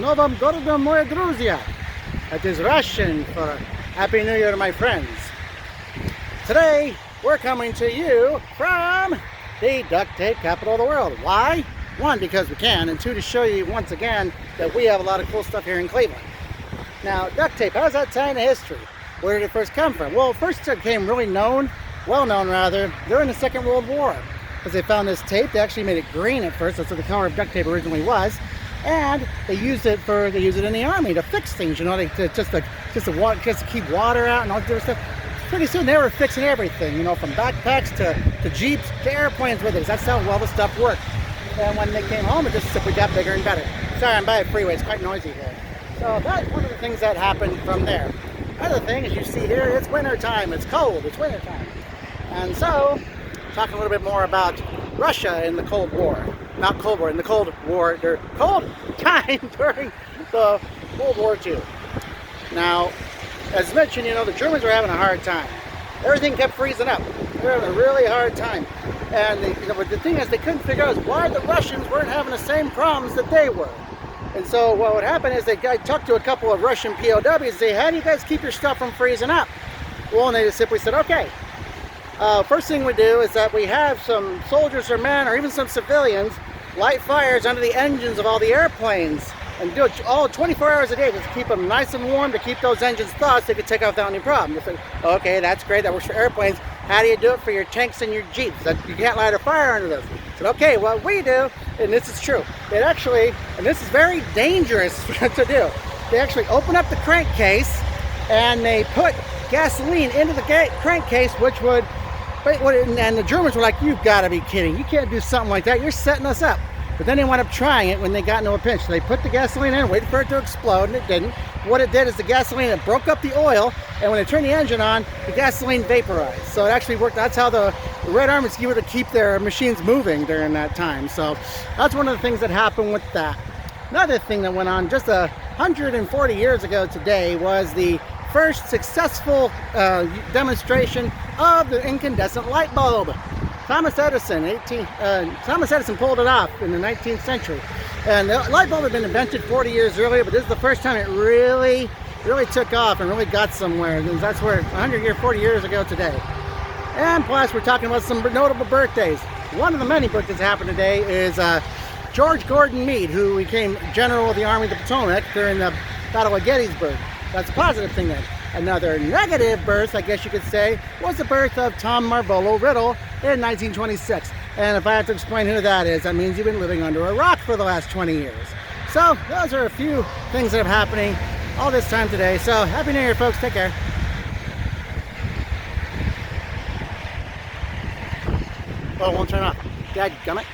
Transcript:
Novam Godom Moja Druzia. That is Russian for Happy New Year, my friends. Today, we're coming to you from the duct tape capital of the world. Why? One, because we can, and two, to show you once again that we have a lot of cool stuff here in Cleveland. Now, duct tape, how does that tie into history? Where did it first come from? Well, first it became really well known rather, during the Second World War. Because they found this tape, they actually made it green at first, that's what the color of duct tape originally was. And they use it in the army to fix things, you know, just to keep water out and all this stuff. Pretty soon they were fixing everything, you know, from backpacks to Jeeps to airplanes with it. That's how well the stuff worked. And when they came home, it just simply got bigger and better. Sorry, I'm by a freeway, it's quite noisy here. So that's one of the things that happened from there. Another thing, as you see here, it's winter time, it's cold, it's winter time. And so, talking a little bit more about Russia in the Cold War. Not Cold War, in the Cold War, cold time during the World War II. Now, as mentioned, you know, the Germans were having a hard time. Everything kept freezing up. They were having a really hard time. And but the thing is, they couldn't figure out why the Russians weren't having the same problems that they were. And so what would happen is they talked to a couple of Russian POWs and say, how do you guys keep your stuff from freezing up? Well, and they just simply said, okay. First thing we do is that we have some soldiers or men or even some civilians light fires under the engines of all the airplanes and do it all 24 hours a day just to keep them nice and warm, to keep those engines thawed so they could take off without any problem. They said, okay, that's great, that works for airplanes. How do you do it for your tanks and your Jeeps? You can't light a fire under those. I said, okay, what we do, and this is true, it actually, and this is very dangerous to do, they actually open up the crankcase and they put gasoline into the crankcase, which would, and the Germans were like, you've got to be kidding, you can't do something like that, you're setting us up. But then they wound up trying it when they got into a pinch. So they put the gasoline in, waited for it to explode, and it didn't. What it did is the gasoline, it broke up the oil, and when they turned the engine on, the gasoline vaporized. So it actually worked. That's how the Red Army was able to keep their machines moving during that time. So that's one of the things that happened with that. Another thing that went on just 140 years ago today was the first successful demonstration of the incandescent light bulb. Thomas Edison pulled it off in the 19th century. And the light bulb had been invented 40 years earlier, but this is the first time it really took off and really got somewhere. And that's where 40 years ago today. And plus, we're talking about some notable birthdays. One of the many birthdays that happened today is George Gordon Meade, who became General of the Army of the Potomac during the Battle of Gettysburg. That's a positive thing then. Another negative birth, I guess you could say, was the birth of Tom Marvolo Riddle in 1926. And if I have to explain who that is, that means you've been living under a rock for the last 20 years. So those are a few things that are happening all this time today. So Happy New Year, folks. Take care. Oh, it won't turn off. Dadgummit.